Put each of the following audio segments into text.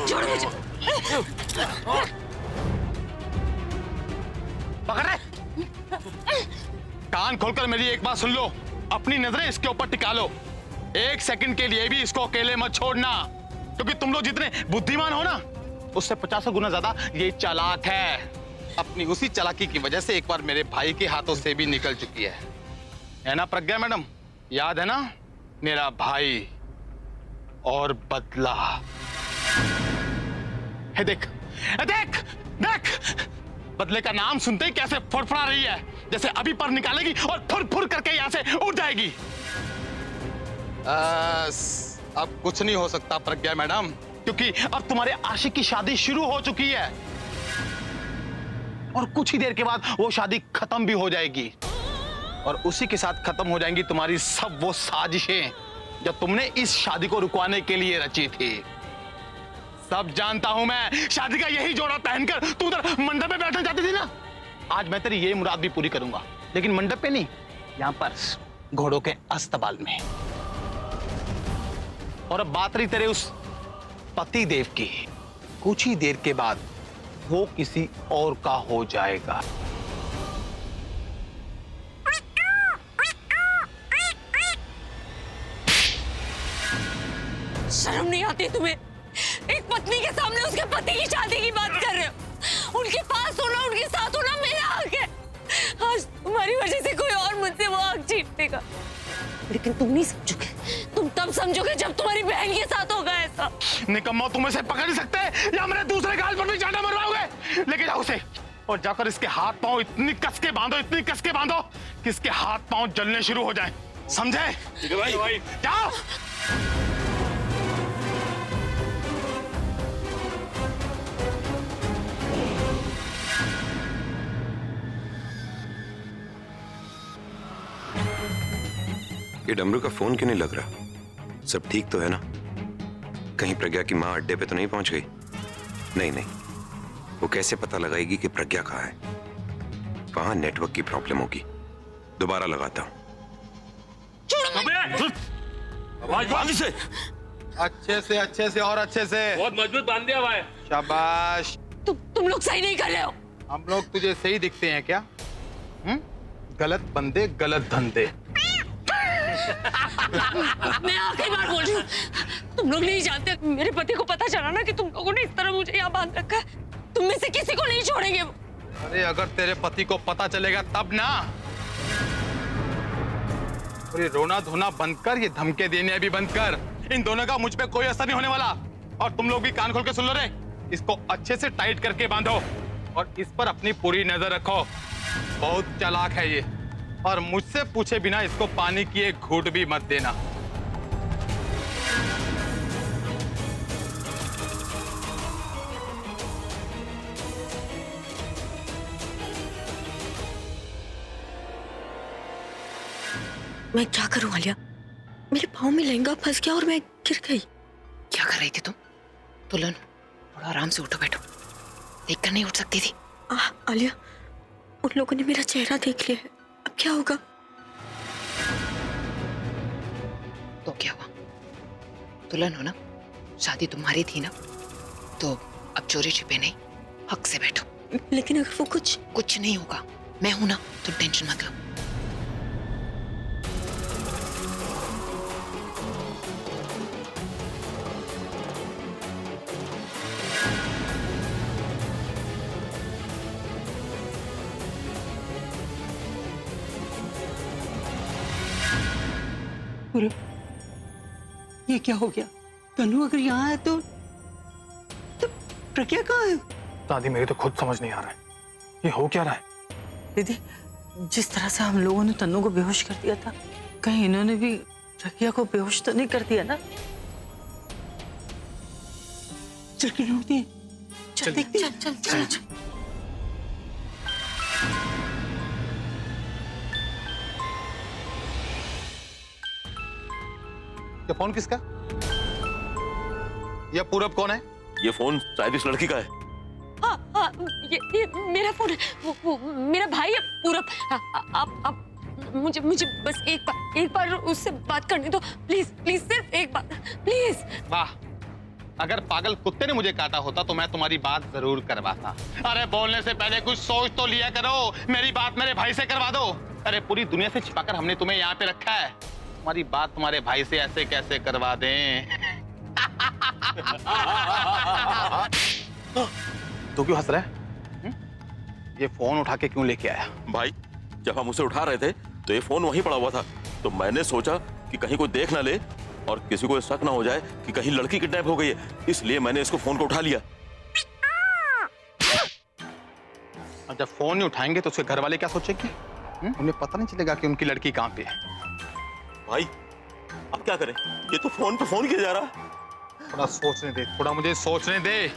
छोड़ मुझे। पकड़ रहे। कान खोलकर मेरी एक बात सुन लो, अपनी नजरें इसके ऊपर टिका लो। एक सेकंड के लिए भी इसको अकेले मत छोड़ना, क्योंकि तुम लोग जितने बुद्धिमान हो ना, उससे 50 गुना ज्यादा ये चालाक है। अपनी उसी चालाकी की वजह से एक बार मेरे भाई के हाथों से भी निकल चुकी है ना प्रज्ञा मैडम? याद है ना, मेरा भाई और बदला। है देख, देख देख, बदले का नाम सुनते ही कैसे फड़फड़ा रही है, जैसे अभी पर निकालेगी और फुर फुर करके यहां से उड़ जाएगी। अब कुछ नहीं हो सकता प्रज्ञा मैडम, क्योंकि अब तुम्हारे आशिक की शादी शुरू हो चुकी है और कुछ ही देर के बाद वो शादी खत्म भी हो जाएगी और उसी के साथ खत्म हो जाएंगी तुम्हारी सब वो साजिशें जो तुमने इस शादी को रुकवाने के लिए रची थी। सब जानता हूं मैं, शादी का यही जोड़ा पहनकर तू उधर मंडप पे बैठना चाहती थी ना। आज मैं तेरी ये मुराद भी पूरी करूंगा, लेकिन मंडप पे नहीं, यहां पर घोड़ों के अस्तबल में। और अब बात रही तेरे उस पति देव की, कुछ ही देर के बाद वो किसी और का हो जाएगा। शर्म नहीं आती तुम्हें? एक पत्नी के सामने उसके पति की शादी की बात कर रहे हो। उनके पास होना, उनके साथ होना मेरा हक है। आज तुम्हारी वजह से कोई और मुझसे वो हक छीन लेगा, लेकिन तुम नहीं समझोगे। तुम तब समझोगे जब तुम्हारी बहन के साथ होगा ऐसा। निकम्मा, तुम इसे पकड़ नहीं सकते या मेरे दूसरे गाल पर भी जाना मरवाओगे? लेके जाओ उसे और जाकर इसके हाथ पांव इतनी कस के बांधो, इतनी कस के बांधो कि इसके हाथ पांव जलने शुरू हो जाएं। समझे? ठीक है भाई। जाओ। ये डमरू का फोन क्यों नहीं लग रहा? सब ठीक तो है ना? कहीं प्रज्ञा की माँ अड्डे पे तो नहीं पहुंच गई? नहीं नहीं, वो कैसे पता लगाएगी कि प्रज्ञा कहाँ है? वहां नेटवर्क की प्रॉब्लम होगी। दोबारा लगाता हूं। आवाज से अच्छे से और अच्छे से। बहुत मजबूत बांध दिया हुआ है। शाबाश। तुम लोग सही नहीं कर रहे हो। हम लोग तुझे सही दिखते हैं क्या? गलत बंदे गलत धंधे। मैं आखिरी बार बोल रही हूँ, तुम लोग नहीं जानते। मेरे पति को पता चला ना कि तुम लोगों ने इस तरह मुझे यहाँ बांध रखा है, तुम में से किसी को नहीं छोड़ेंगे वो। अरे अगर तेरे पति को पता चलेगा तब ना। और ये रोना धोना बंद कर, ये धमके देने भी बंद कर। इन दोनों का मुझ पे कोई असर नहीं होने वाला। और तुम लोग भी कान खोल के सुन लो रे, इसको अच्छे से टाइट करके बांधो और इस पर अपनी पूरी नजर रखो। बहुत चालाक है ये, और मुझसे पूछे बिना इसको पानी की एक घूंट भी मत देना। मैं क्या करूं आलिया? मेरे पाँव में लहंगा फंस गया और मैं गिर गई। क्या कर रही थी तुम? तुलन, थोड़ा आराम से उठो बैठो। देखकर नहीं उठ सकती थी? आलिया, उन लोगों ने मेरा चेहरा देख लिया है, अब क्या होगा? तो क्या हुआ? तुलन हो ना, शादी तुम्हारी थी ना, तो अब चोरी छिपे नहीं, हक से बैठो। लेकिन अगर वो कुछ नहीं होगा, मैं हूं ना, तुम टेंशन मत लो। ये क्या हो गया? तनु अगर यहाँ है तो प्रज्ञा कहाँ है? दादी, मेरी तो खुद समझ नहीं आ रहा है ये हो क्या रहा है। दीदी, जिस तरह से हम लोगों ने तनु को बेहोश कर दिया था, कहीं इन्होंने भी प्रज्ञा को बेहोश तो नहीं कर दिया ना? चल के ढूंढते हैं। चल देखते हैं। चल। ये फोन किसका? ये पूरब कौन है? ये फोन शायद इस लड़की का है। हाँ, ये मेरा फोन है। वो मेरा भाई है पूरब। आप मुझे बस एक बार उससे बात करने दो, प्लीज सिर्फ एक बार, प्लीज। वाह, अगर पागल कुत्ते ने मुझे काटा होता तो मैं तुम्हारी बात जरूर करवाता। अरे बोलने से पहले कुछ सोच तो लिया करो। मेरी बात मेरे भाई से करवा दो। अरे पूरी दुनिया से छिपाकर हमने तुम्हें यहाँ पे रखा है, तुम्हारी बात तुम्हारे भाई से ऐसे कैसे करवा दें? तू क्यों हंस रहा है? ये फोन उठा के क्यों लेके आया? भाई जब हम उसे उठा रहे थे तो ये फोन वहीं पड़ा हुआ था, तो मैंने सोचा कि कहीं कोई देख ना ले और किसी को शक ना हो जाए कि कहीं लड़की किडनैप हो गई है, इसलिए मैंने इसको फोन को उठा लिया। और जब फोन नहीं उठाएंगे तो उसके घर वाले क्या सोचेंगे? उन्हें पता नहीं चलेगा कि उनकी लड़की कहाँ पे है। भाई अब क्या करें, ये तो फोन पे फोन किया जा रहा। थोड़ा सोचने दे, थोड़ा मुझे सोचने दे।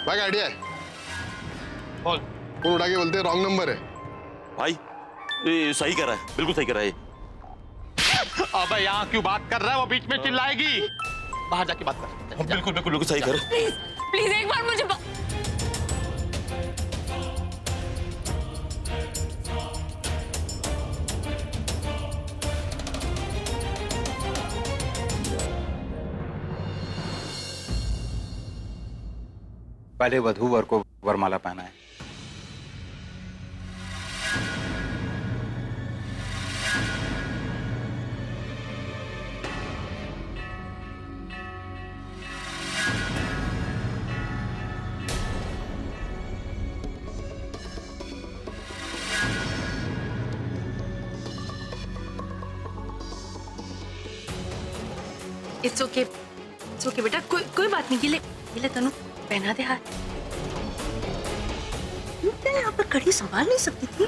भाई आइडिया है, बोल। फोन उठा के बोलते हैं रॉन्ग नंबर है। भाई ये सही कह रहा है, बिल्कुल सही कह रहा है। अबे यहाँ क्यों बात कर रहा है? वो बीच में चिल्लाएगी। बाहर जाके बात कर। बिल्कुल बिल्कुल बिल्कुल सही कह रहा है। प्लीज प्लीज एक बार मुझे पहले वधू वर को वरमाला पहनाए। इट्स ओके बेटा, कोई बात नहीं। ये ले तनु, पहना दे हाथ। मैं यहाँ पर कड़ी संभाल नहीं सकती थी।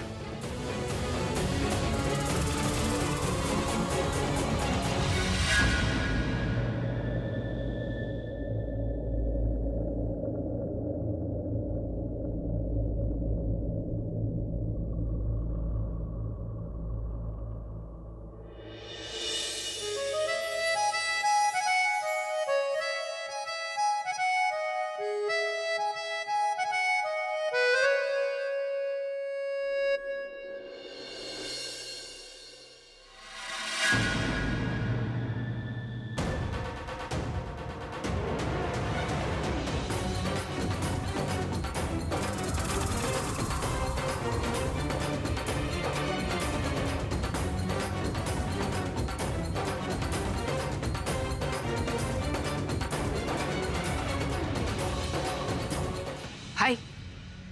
भाई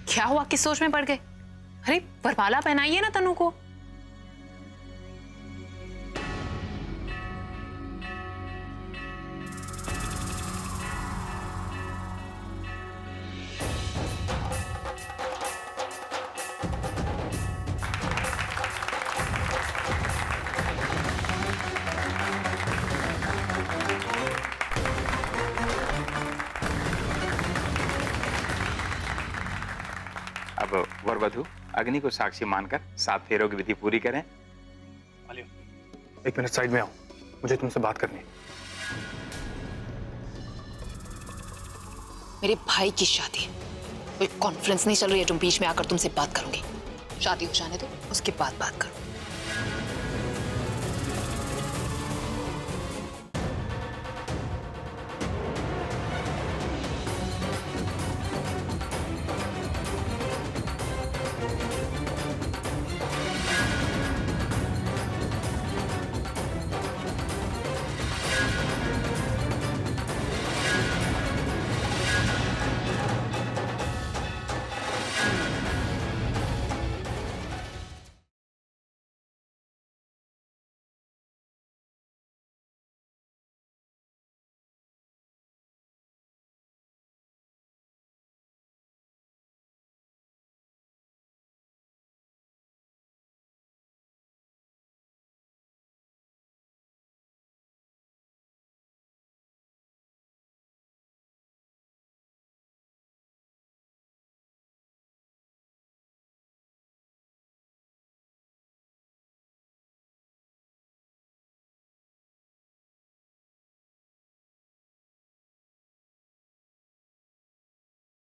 क्या हुआ, किस सोच में पड़ गए? अरे वरमाला पहनाइए ना तनु को। अब वर वधू अग्नि को साक्षी मानकर 7 फेरों की विधि पूरी करें। एक मिनट साइड में आओ, मुझे तुमसे बात करनी है। मेरे भाई की शादी है, कोई कॉन्फ्रेंस नहीं चल रही है, तुम बीच में आकर तुमसे बात करूंगी। शादी हो जाने दो, उसके बाद बात करूंगी।